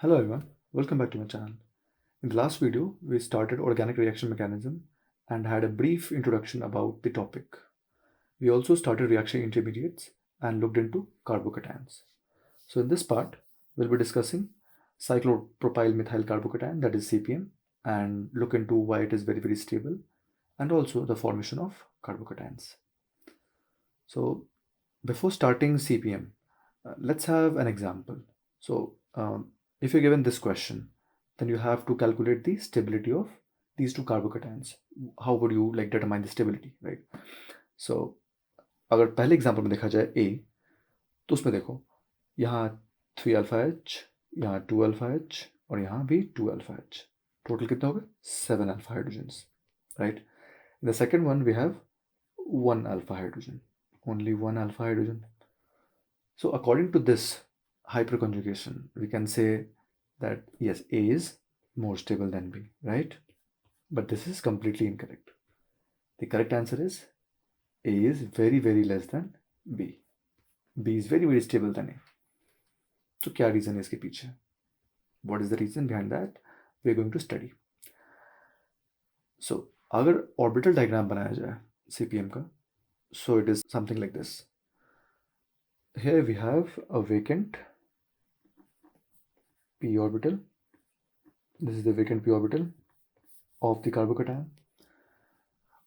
Hello everyone, welcome back to my channel. In the last video, we started organic reaction mechanism and had a brief introduction about the topic. We also started reaction intermediates and looked into carbocations. So in this part, we'll be discussing cyclopropyl methyl carbocation, that is CPM, and look into why it is very stable and also the formation of carbocations. So before starting CPM, let's have an example. So if you're given this question, then you have to calculate the stability of these two carbocations. How would you like determine the stability, right? So अगर पहले example में देखा जाए A, तो उसमें देखो यहाँ 3 alpha H, यहाँ 2 अल्फा H और यहाँ भी 2 अल्फा H. टोटल कितना हो गया 7 alpha hydrogens, right. In the second one we have 1 alpha hydrogen, only 1 alpha hydrogen. So according to this hyperconjugation, we can say that yes, A is more stable than B, right? But this is completely incorrect. The correct answer is A is very less than B. B is very stable than A. So क्या reason है इसके पीछे? What is the reason behind that? We are going to study. So अगर orbital diagram बनाया जाए CPM का, so it is something like this. Here we have a vacant p orbital. This is the vacant p orbital of the carbocation.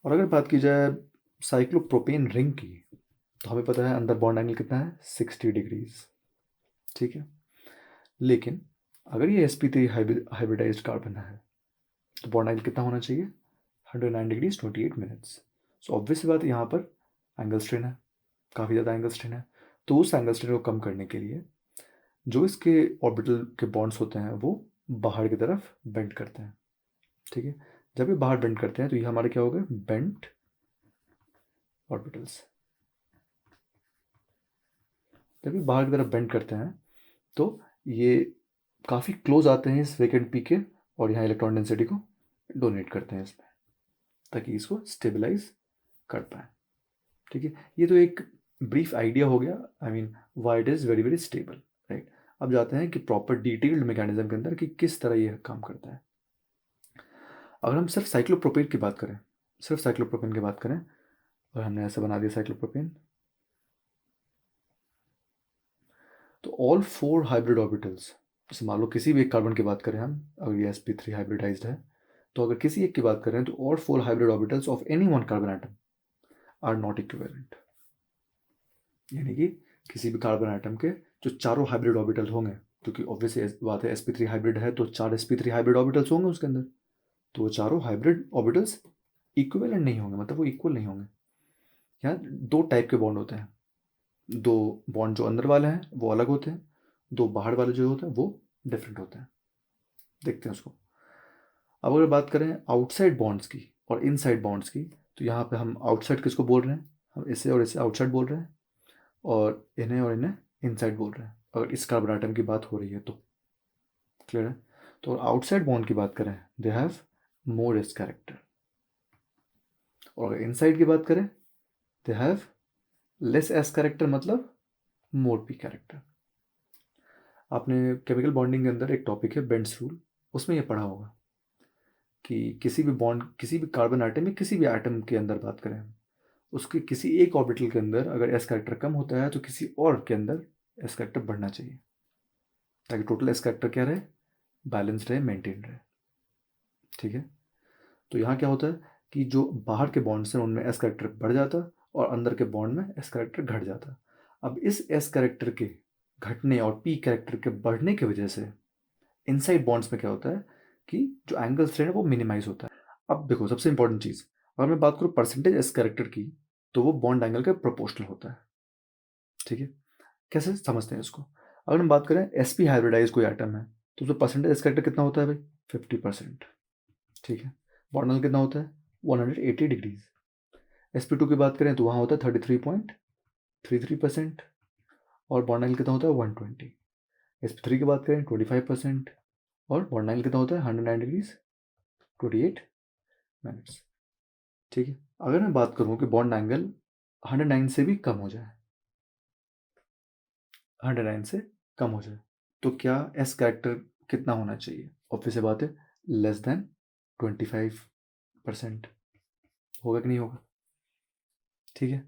और अगर बात की जाए cyclopropane ring की, तो हमें पता है अंदर बॉन्ड एंगल कितना है 60 डिग्रीज, ठीक है. लेकिन अगर ये sp3 हाइब्रिडाइज्ड कार्बन है तो बॉन्ड एंगल कितना होना चाहिए 109 डिग्रीज 28 मिनट्स. सो ऑब्वियस बात यहाँ पर एंगल स्ट्रेन है, काफ़ी ज़्यादा एंगल स्ट्रेन है. तो उस एंगल स्ट्रेन को कम करने के लिए जो इसके ऑर्बिटल के बॉन्ड्स होते हैं वो बाहर की तरफ बेंड करते हैं, ठीक है. जब ये बाहर बेंड करते हैं तो ये हमारे क्या हो गए बेंट ऑर्बिटल्स. जब ये बाहर की तरफ बेंड करते हैं तो ये काफ़ी क्लोज आते हैं इस वेकेंट पी के और यहाँ इलेक्ट्रॉन डेंसिटी को डोनेट करते हैं इसमें ताकि इसको स्टेबलाइज कर पाए, ठीक है. ये तो एक ब्रीफ आइडिया हो गया, I mean why it is very stable, right. अब जाते हैं कि प्रॉपर डिटेल्ड मैकेनिज्म के अंदर कि किस तरह ये काम करता है. अगर हम सिर्फ साइक्लोप्रोपेन की बात करें, और हमने ऐसा बना दिया साइक्लोप्रोपेन, तो ऑल 4 हाइब्रिड ऑर्बिटल्स, जैसे मान लो किसी भी एक कार्बन की बात करें हम, अगर ये sp3 हाइब्रिडाइज्ड है, तो अगर किसी एक की बात करें तो all 4 hybrid orbitals of any one carbon atom are not equivalent. यानी कि किसी भी कार्बन एटम के जो चारों हाइब्रिड ऑर्बिटल होंगे, क्योंकि ऑब्वियसली बात है sp3 हाइब्रिड है तो 4 sp3 हाइब्रिड ऑर्बिटल्स होंगे उसके अंदर, तो वो चारों हाइब्रिड ऑर्बिटल्स इक्विवेलेंट नहीं होंगे, मतलब वो इक्वल नहीं होंगे. यहाँ 2 टाइप के बॉन्ड होते हैं. 2 बॉन्ड जो अंदर वाले हैं वो अलग होते हैं, 2 बाहर वाले जो होते हैं वो डिफरेंट होते हैं. देखते हैं उसको. अब अगर बात करें आउटसाइड बॉन्ड्स की और इनसाइड बॉन्ड्स की, तो यहाँ पे हम आउटसाइड किसको बोल रहे हैं, हम इसे और इसे आउटसाइड बोल रहे हैं और इन्हें इनसाइड बोल रहे हैं, अगर इस कार्बन आइटम की बात हो रही है तो. क्लियर है. तो आउटसाइड बॉन्ड की बात करें they have more S character, और अगर इनसाइड की बात करें they have less S character, मतलब मोर पी कैरेक्टर. आपने केमिकल बॉन्डिंग के अंदर एक टॉपिक है बेंड्स रूल, उसमें ये पढ़ा होगा कि किसी भी बॉन्ड, किसी भी कार्बन आइटम या किसी भी आइटम के अंदर बात करें, उसके किसी एक ऑर्बिटल के अंदर अगर एस कैरेक्टर कम होता है तो किसी और के अंदर एस कैरेक्टर बढ़ना चाहिए ताकि टोटल एस कैरेक्टर क्या रहे, बैलेंस रहे, मेंटेन रहे, ठीक है. तो यहाँ क्या होता है कि जो बाहर के बॉन्ड्स हैं उनमें एस कैरेक्टर बढ़ जाता और अंदर के बॉन्ड में एस कैरेक्टर घट जाता. अब इस एस कैरेक्टर के घटने और पी कैरेक्टर के बढ़ने की वजह से इनसाइड बॉन्ड्स में क्या होता है कि जो एंगल स्ट्रेन है वो मिनिमाइज होता है. अब देखो सबसे इंपॉर्टेंट चीज़, अगर मैं बात करूँ परसेंटेज एस कैरेक्टर की, तो वो बॉन्ड एंगल के प्रोपोर्शनल होता है, ठीक है. कैसे समझते हैं इसको. अगर हम बात करें sp हाइब्रिडाइज कोई आइटम है तो उसमें परसेंटेज एस कैरेक्टर कितना होता है भाई 50%, ठीक है. बॉन्ड एंगल कितना होता है 180 डिग्रीज. sp2 की बात करें तो वहाँ होता है 33.33% और बॉन्ड एंगल कितना होता है 120. sp3 की बात करें 25% और बॉन्ड एंगल कितना होता है 109 डिग्रीज 28 मिनट्स, ठीक है. अगर मैं बात करूँ कि बॉन्ड एंगल 109 से भी कम हो जाए, 109 से कम हो जाए, तो क्या एस कैरेक्टर कितना होना चाहिए? ऑब्वियस बात है, लेस देन 25%। होगा कि नहीं होगा? ठीक है,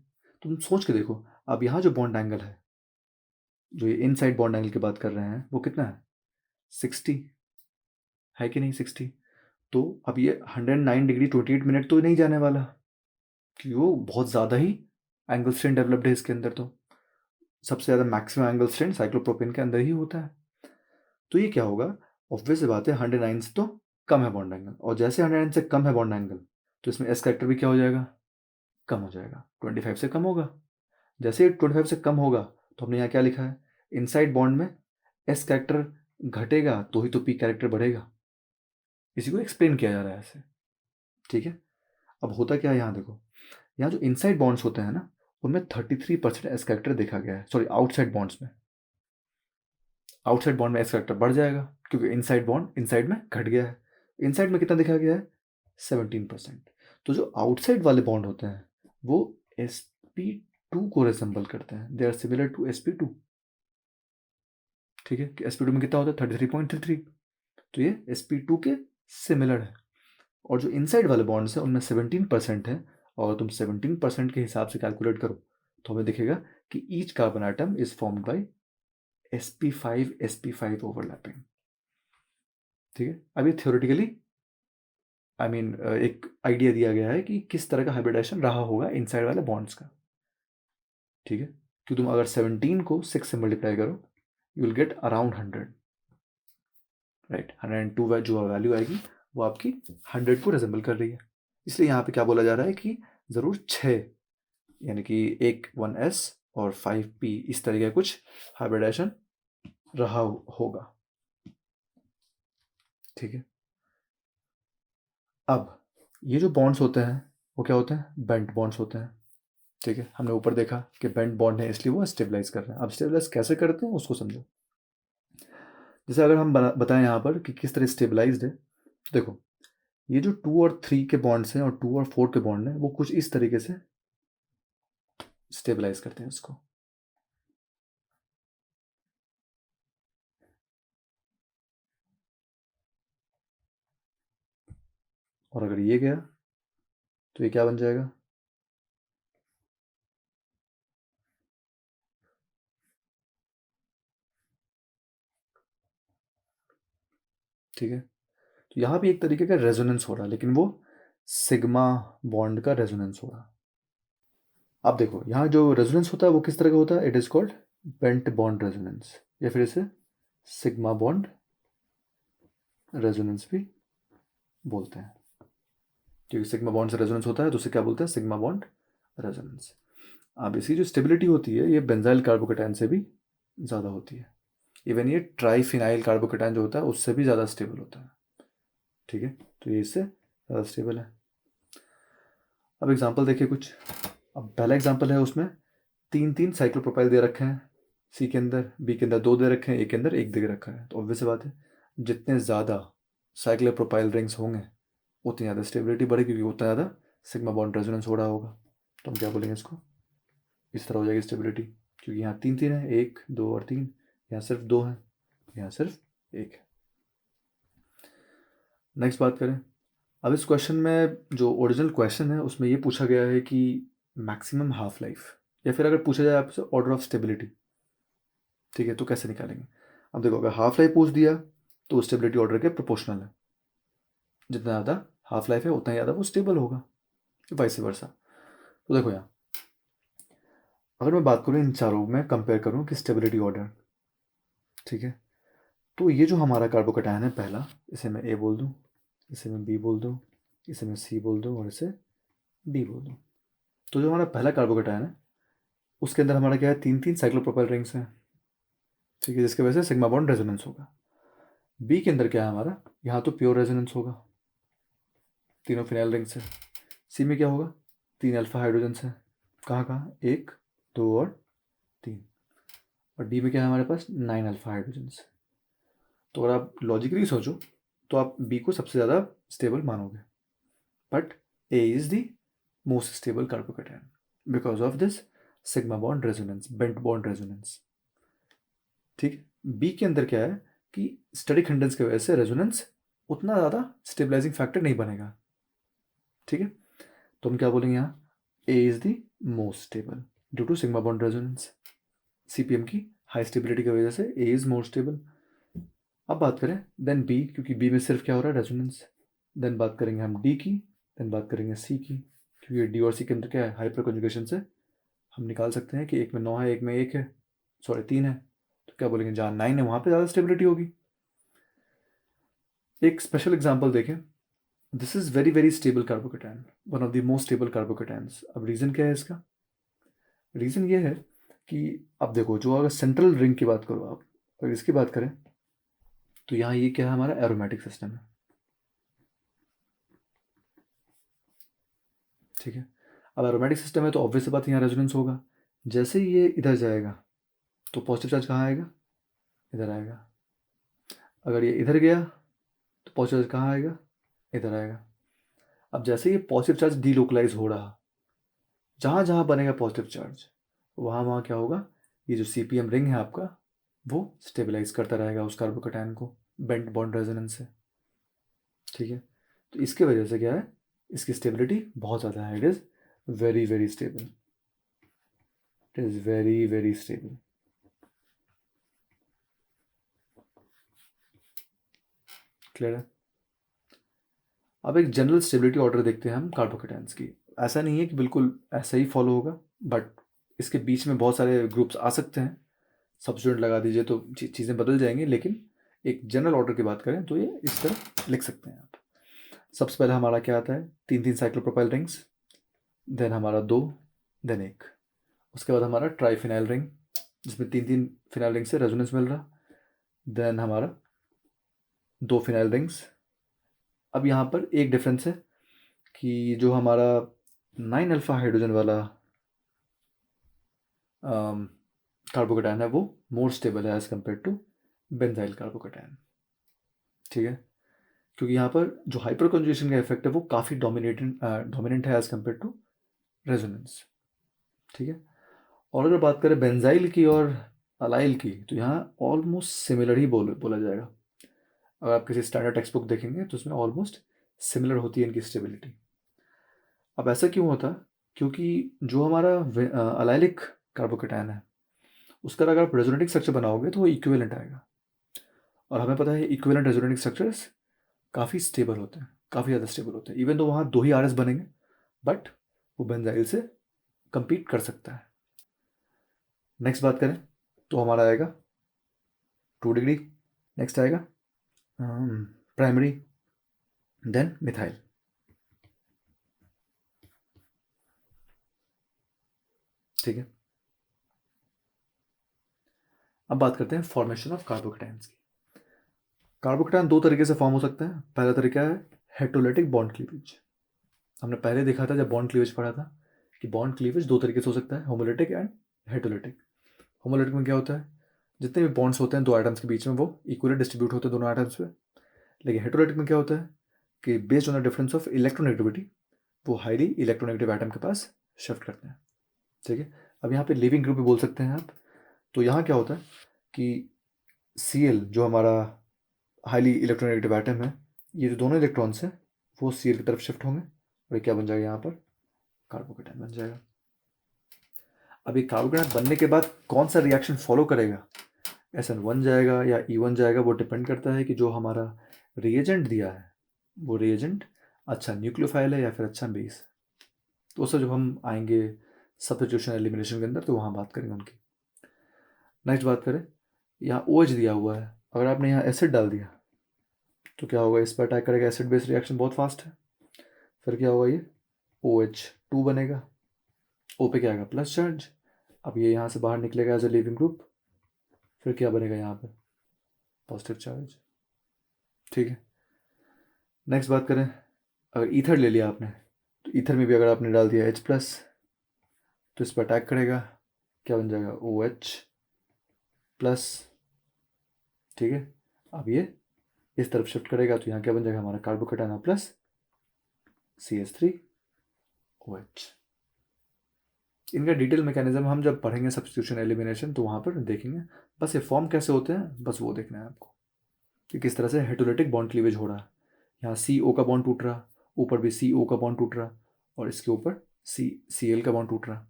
तुम सोच के देखो, अब यहाँ जो बॉन्ड एंगल है, जो ये इनसाइड बॉन्ड एंगल की बात कर रहे हैं, वो कितना है? 60 है कि नहीं? 60। तो अब ये 109 डिग्री 28 मिनट तो नहीं जाने वाला, क्योंकि वो बहुत ज़्यादा ही एंगल स्ट्रेन डेवलप्ड है इसके अंदर। तो सबसे ज़्यादा मैक्सिमम एंगल स्ट्रेन साइक्लोप्रोपेन के अंदर ही होता है। तो ये क्या होगा? ऑब्वियस सी बात है, 109 से तो कम है बॉन्ड एंगल, और जैसे 109 से कम है बॉन्ड एंगल, तो इसमें एस कैरेक्टर भी क्या हो जाएगा? कम हो जाएगा, 25 से कम होगा। जैसे ही 25 से कम होगा, तो हमने यहाँ क्या लिखा है? इनसाइड बॉन्ड में एस कैरेक्टर घटेगा तो ही तो पी कैरेक्टर बढ़ेगा। इसी को एक्सप्लेन किया जा रहा है ऐसे। ठीक है, अब होता क्या है यहाँ देखो, यहाँ जो इनसाइड बॉन्ड्स होते हैं ना, उनमें 33% एस कैरेक्टर देखा गया है। सॉरी, आउटसाइड बॉन्ड्स में, आउटसाइड बॉन्ड में एस कैरेक्टर बढ़ जाएगा, क्योंकि इनसाइड बॉन्ड इनसाइड में घट गया है। इनसाइड में कितना देखा गया है? 17%। तो जो आउटसाइड वाले बॉन्ड होते हैं वो sp2 को रिसेंबल करते हैं, they are similar to sp2। ठीक है, कि sp2 में कितना होता है? 33.33। तो ये sp2 के सिमिलर है। और जो इनसाइड वाले बॉन्ड्स हैं उनमें 17% है, और तुम 17% के हिसाब से कैलकुलेट करो तो हमें दिखेगा कि each carbon atom is formed by sp5 overlapping. ठीक है, अभी थ्योरेटिकली एक आइडिया दिया गया है कि किस तरह का हाइब्रिडाइजेशन रहा होगा इनसाइड वाले बॉन्ड्स का। ठीक है, कि तुम अगर 17 को 6 से मल्टीप्लाई करो, you will get around 100, right? 102 जो वैल्यू आएगी वो आपकी 100 को रिजेंबल कर रही है। इसलिए यहाँ पे क्या बोला जा रहा है कि ज़रूर 6, यानी कि एक 1s और 5p, इस तरह का कुछ हाइब्रिडाइजेशन रहा होगा। ठीक है, अब ये जो बॉन्ड्स होते हैं वो क्या होते हैं? बेंट बॉन्ड्स होते हैं। ठीक है, हमने ऊपर देखा कि बेंट बॉन्ड है इसलिए वो स्टेबलाइज कर रहे हैं। अब स्टेबलाइज कैसे करते हैं उसको समझो। जैसे अगर हम बताएं यहाँ पर कि किस तरह स्टेबलाइज्ड है, देखो ये जो 2 और 3 के बॉन्ड्स हैं और 2 और 4 के बॉन्ड हैं, वो कुछ इस तरीके से स्टेबलाइज करते हैं इसको। और अगर ये गया तो ये क्या बन जाएगा? ठीक है, तो यहाँ भी एक तरीके का रेजोनेंस हो रहा है, लेकिन वो सिग्मा बॉन्ड का रेजोनेंस हो रहा। अब देखो यहाँ जो रेजोनेंस होता है वो किस तरह का होता है? It is called bent bond resonance, या फिर इसे सिग्मा बॉन्ड रेजोनेंस भी बोलते हैं। क्योंकि सिग्मा बॉन्ड से रेजोनेंस होता है तो उसे क्या बोलते हैं? Sigma bond resonance. अब इसकी जो स्टेबिलिटी होती है ये बेंजाइल कार्बोकेटाइन से भी ज़्यादा होती है। इवन ये ट्राईफिनाइल कार्बोकेटाइन जो होता है उससे भी ज़्यादा स्टेबल होता है। ठीक है, तो ये इससे ज़्यादा स्टेबल है। अब एग्जांपल देखिए कुछ। अब पहला एग्जांपल है, उसमें 3 साइक्लोप्रोपाइल दे रखे हैं, सी के अंदर, बी के अंदर 2 दे रखे हैं, ए के अंदर 1 दे रखा है। तो ऑब्वियस बात है, जितने ज़्यादा साइक्लोप्रोपाइल रिंग्स होंगे उतनी ज़्यादा स्टेबिलिटी बढ़ेगी, क्योंकि उतना ज़्यादा सिग्मा बॉन्ड रेजोनेंस हो रहा होगा। तो हम क्या बोलेंगे इसको? इस तरह हो जाएगी स्टेबिलिटी, क्योंकि यहाँ 3 है, 1 2 और 3, यहाँ सिर्फ 2 है, यहाँ सिर्फ 1 है। नेक्स्ट बात करें। अब इस क्वेश्चन में जो ओरिजिनल क्वेश्चन है उसमें ये पूछा गया है कि मैक्सिमम हाफ लाइफ, या फिर अगर पूछा जाए आपसे ऑर्डर ऑफ स्टेबिलिटी। ठीक है, तो कैसे निकालेंगे? अब देखो, अगर हाफ लाइफ पूछ दिया तो स्टेबिलिटी ऑर्डर के प्रोपोर्शनल है, जितना ज़्यादा हाफ लाइफ है उतना ज़्यादा वो स्टेबल होगा, वाइस वर्सा। तो देखो यहाँ, अगर मैं बात करूँ इन चारों में कंपेयर करूँ कि स्टेबिलिटी ऑर्डर, ठीक है, तो ये जो हमारा कार्बोकेटायन है पहला, इसे मैं ए बोल दूँ, इसे मैं बी बोल दूँ, इसे मैं सी बोल दूँ, और इसे डी बोल दूँ। तो जो हमारा पहला कार्बोकेटायन है उसके अंदर हमारा क्या है? 3 साइक्लोप्रोपाइल रिंग्स हैं। ठीक है, जिसकी वजह से सिग्मा बॉन्ड रेजोनेंस होगा। बी के अंदर क्या है हमारा? यहाँ तो प्योर रेजोनेंस होगा, तीनों फिनाइल रिंग्स है। सी में क्या होगा? 3 अल्फा हाइड्रोजन्स हैं, कहाँ कहाँ? 1 2 और 3। और डी में क्या है हमारे पास? 9 अल्फा हाइड्रोजन्स। तो अगर आप लॉजिकली सोचो तो आप बी को सबसे ज़्यादा स्टेबल मानोगे, but A is the most stable carbocation because of this sigma bond resonance, bent bond resonance. ठीक, बी के अंदर क्या है कि स्टैटिक हिंड्रेंस की वजह से रेजोनेंस उतना ज़्यादा स्टेबलाइजिंग फैक्टर नहीं बनेगा। ठीक है, तो हम क्या बोलेंगे यहाँ, A is the most stable due to sigma bond resonance. CPM की हाई स्टेबिलिटी की वजह से ए इज़ मोर स्टेबल। अब बात करें देन बी, क्योंकि बी में सिर्फ क्या हो रहा है, रेजोनेंस। देन बात करेंगे हम डी की, देन बात करेंगे सी की, क्योंकि डी और सी के अंदर क्या है, हाइपर कॉन्जुगेशन से हम निकाल सकते हैं कि एक में 9 है, एक में 1 है, सॉरी 3 है, तो क्या बोलेंगे, जहाँ 9 है वहाँ पे ज़्यादा स्टेबिलिटी होगी। एक स्पेशल एग्जांपल देखें, this is very very stable carbocation, one of the most stable carbocations. अब रीज़न क्या है इसका, रीज़न ये है कि अब देखो, जो अगर सेंट्रल रिंग की बात करो आप, अगर इसकी बात करें तो यहाँ ये क्या है, हमारा एरोमेटिक सिस्टम है। ठीक है, अब एरोमेटिक सिस्टम है तो ऑब्वियस बात यहाँ रेजोनेंस होगा। जैसे ही ये इधर जाएगा तो पॉजिटिव चार्ज कहाँ आएगा, इधर आएगा। अगर ये इधर गया तो पॉजिटिव चार्ज कहाँ आएगा, इधर आएगा। अब जैसे ये पॉजिटिव चार्ज डीलोकलाइज हो रहा, जहाँ जहाँ बनेगा पॉजिटिव चार्ज, वहाँ वहाँ क्या होगा, ये जो सीपीएम रिंग है आपका, वो स्टेबलाइज करता रहेगा उस कार्बोकेटायन को बेंट बॉन्ड रेजोनेंस से। ठीक है, तो इसके वजह से क्या है, इसकी स्टेबिलिटी बहुत ज़्यादा है, it is very very stable, it is very very stable. Clear है। अब एक जनरल स्टेबिलिटी ऑर्डर देखते हैं हम कार्बोकेटायंस की। ऐसा नहीं है कि बिल्कुल ऐसा ही फॉलो होगा, बट इसके बीच में बहुत सारे ग्रुप्स आ सकते हैं, सब्स्टिट्यूएंट लगा दीजिए तो चीज़ें बदल जाएंगी, लेकिन एक जनरल ऑर्डर की बात करें तो ये इस तरह लिख सकते हैं आप। सबसे पहले हमारा क्या आता है, 3 साइक्लोप्रोपाइल रिंग्स, देन हमारा 2, देन 1, उसके बाद हमारा ट्राइफिनाइल रिंग जिसमें 3 फिनाइल रिंग से रेजोनेंस मिल रहा, देन हमारा 2 फिनाइल रिंग्स। अब यहाँ पर एक डिफरेंस है कि जो हमारा 9 अल्फा हाइड्रोजन वाला कार्बोकेटायन है वो मोर स्टेबल है as compare to benzyl carbocation. ठीक है, क्योंकि यहाँ पर जो हाइपर कॉन्जुगेशन का इफेक्ट है वो काफ़ी डोमिनेंट है एज कम्पेयर टू रेजोनेंस। ठीक है, और अगर बात करें बेंजाइल की और अलाइल की, तो यहाँ ऑलमोस्ट सिमिलर ही बोला जाएगा। अगर आप किसी स्टैंडर्ड टेक्स्ट बुक देखेंगे तो उसमें ऑलमोस्ट सिमिलर होती है इनकी स्टेबिलिटी। अब ऐसा क्यों होता है, क्योंकि जो हमारा अलाइलिक कार्बोकेटायन है उसका अगर आप रेजोनेटिक स्ट्रक्चर बनाओगे तो वो इक्विवेलेंट आएगा, और हमें पता है इक्विवेलेंट रेजोनेटिक स्ट्रक्चर्स काफ़ी स्टेबल होते हैं, काफ़ी ज़्यादा स्टेबल होते हैं। इवन तो वहाँ 2 ही आरएस बनेंगे, बट वो बेंजाइल से compete कर सकता है। नेक्स्ट बात करें तो हमारा आएगा 2 डिग्री, नेक्स्ट आएगा प्राइमरी, देन मिथाइल। ठीक है, अब बात करते हैं फॉर्मेशन ऑफ कार्बोकेटायंस की। कार्बोकेटायन 2 तरीके से फॉर्म हो सकता है। पहला तरीका है हेटेरोलिटिक बॉन्ड क्लीवेज। हमने पहले देखा था जब बॉन्ड क्लीवेज पढ़ा था कि बॉन्ड क्लीवेज 2 तरीके से हो सकता है, होमोलिटिक एंड हेटेरोलिटिक। होमोलिटिक में क्या होता है, जितने भी बॉन्ड्स होते हैं 2 आइटम्स के बीच में वो इक्वली डिस्ट्रीब्यूट होते हैं दोनों आइटम्स पे। लेकिन हेटेरोलिटिक में क्या होता है कि based on the difference of electronegativity वो हाईली इलेक्ट्रोनेगेटिव आइटम के पास शिफ्ट करते हैं। ठीक है, अब यहाँ पे लिविंग ग्रुप भी बोल सकते हैं आप। तो यहाँ क्या होता है कि Cl जो हमारा हाईली इलेक्ट्रोनेगेटिव आइटम है, ये जो दोनों इलेक्ट्रॉन्स हैं वो Cl की तरफ शिफ्ट होंगे और ये क्या बन जाएगा, यहाँ पर कार्बोकेटायन बन जाएगा। अब ये कार्बोकेटायन बनने के बाद कौन सा रिएक्शन फॉलो करेगा, SN1 जाएगा या E1 जाएगा, वो डिपेंड करता है कि जो हमारा रिएजेंट दिया है वो रिएजेंट अच्छा न्यूक्लियोफाइल है या फिर अच्छा बेस। तो उससे जब हम आएंगे सब्स्टिट्यूशन एलिमिनेशन के अंदर तो वहाँ बात करेंगे उनकी। नेक्स्ट बात करें, यहाँ OH दिया हुआ है, अगर आपने यहाँ एसिड डाल दिया तो क्या होगा, इस पर अटैक करेगा, एसिड बेस रिएक्शन बहुत फास्ट है। फिर क्या होगा, ये OH2 बनेगा, O पे क्या आएगा, प्लस चार्ज। अब ये यहाँ से बाहर निकलेगा एज ए लिविंग ग्रुप, फिर क्या बनेगा यहाँ पर, पॉजिटिव चार्ज। ठीक है, नेक्स्ट बात करें, अगर ईथर ले लिया आपने तो ईथर में भी अगर आपने डाल दिया H+ तो इस पर अटैक करेगा, क्या बन जाएगा, OH+। ठीक है, अब ये इस तरफ शिफ्ट करेगा तो यहाँ क्या बन जाएगा, हमारा कार्बोकेटायन प्लस CH3OH। इनका डिटेल मैकेनिज्म हम जब पढ़ेंगे सब्स्टिट्यूशन एलिमिनेशन तो वहाँ पर देखेंगे। बस ये फॉर्म कैसे होते हैं बस वो देखना है आपको। कि किस तरह से हेटेरोलिटिक बॉन्ड क्लीवेज हो रहा है। यहाँ CO का बॉन्ड टूट रहा, ऊपर भी CO का बॉन्ड टूट रहा, और इसके ऊपर CL का बॉन्ड टूट रहा।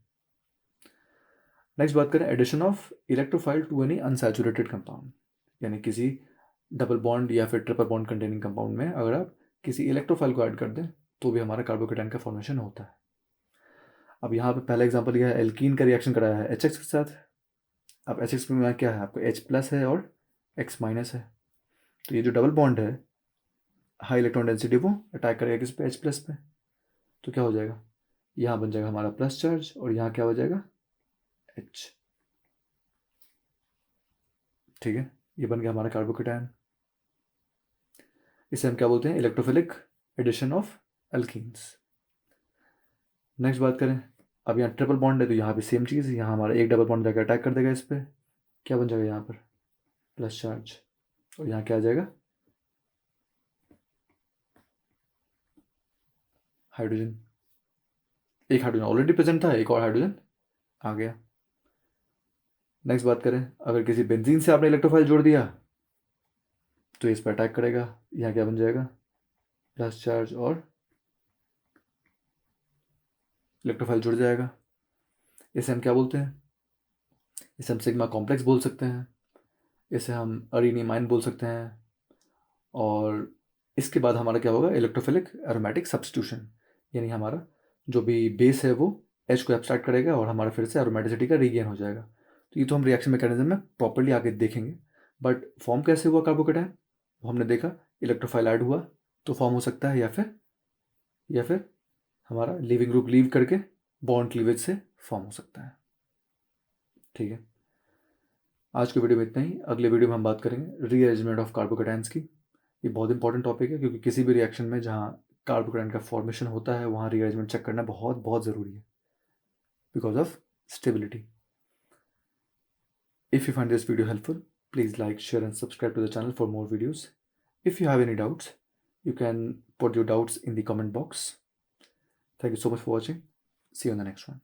नेक्स्ट बात करें addition of electrophile to any unsaturated compound, यानी किसी डबल बॉन्ड या फिर ट्रिपल बॉन्ड कंटेनिंग कंपाउंड में अगर आप किसी इलेक्ट्रोफाइल को ऐड कर दें तो भी हमारा कार्बोकेटाइन का फॉर्मेशन होता है। अब यहाँ पे पहला एग्जांपल यह है, एल्कीन का रिएक्शन कराया है HX के साथ। अब HX में क्या है, आपको H+ है और X- है, तो ये जो डबल बॉन्ड है हाई इलेक्ट्रॉन डेंसिटी वो अटैक करेगा किस पे, H+ पे, तो क्या हो जाएगा, यहाँ बन जाएगा हमारा प्लस चार्ज और यहाँ क्या हो जाएगा H। ठीक है, ये बन गया हमारा कार्बोकेटाइन। इसे हम क्या बोलते हैं, electrophilic addition of alkenes. Next बात करें, अब यहाँ ट्रिपल बॉन्ड है तो यहाँ भी सेम चीज़, यहाँ हमारा एक डबल बॉन्ड जाकर अटैक कर देगा इस पर, क्या बन जाएगा यहाँ पर प्लस चार्ज, और यहाँ क्या आ जाएगा हाइड्रोजन। एक हाइड्रोजन ऑलरेडी प्रेजेंट था, एक और हाइड्रोजन आ गया। नेक्स्ट बात करें, अगर किसी बेंजीन से आपने इलेक्ट्रोफाइल जोड़ दिया तो इस पर अटैक करेगा, यहाँ क्या बन जाएगा प्लस चार्ज और इलेक्ट्रोफाइल जुड़ जाएगा। इसे हम क्या बोलते हैं, इसे हम सिग्मा कॉम्प्लेक्स बोल सकते हैं, इसे हम अरीनिमाइन बोल सकते हैं। और इसके बाद हमारा क्या होगा, इलेक्ट्रोफिलिक एरोमेटिक सब्स्टिट्यूशन, यानी हमारा जो भी बेस है वो H को एब्स्ट्रैक्ट करेगा और हमारा फिर से एरोमेटिसिटी का रीगेन हो जाएगा। तो ये तो हम रिएक्शन मैकेनिज्म में प्रॉपर्ली आगे देखेंगे, बट फॉर्म कैसे हुआ कार्बोकेटाइन वो हमने देखा, इलेक्ट्रोफाइल ऐड हुआ तो फॉर्म हो सकता है, या फिर हमारा लीविंग ग्रुप लीव करके बॉन्ड क्लीवेज से फॉर्म हो सकता है। ठीक है, आज के वीडियो में इतना ही। अगले वीडियो में हम बात करेंगे रीअरेंजमेंट ऑफ कार्बोकेटाइन्स की। ये बहुत इंपॉर्टेंट टॉपिक है क्योंकि किसी भी रिएक्शन में जहाँ कार्बोकेटाइन का फॉर्मेशन होता है वहाँ रीअरेंजमेंट चेक करना बहुत बहुत ज़रूरी है because of stability. If you find this video helpful, please like, share and subscribe to the channel for more videos. If you have any doubts, you can put your doubts in the comment box. Thank you so much for watching. See you on the next one.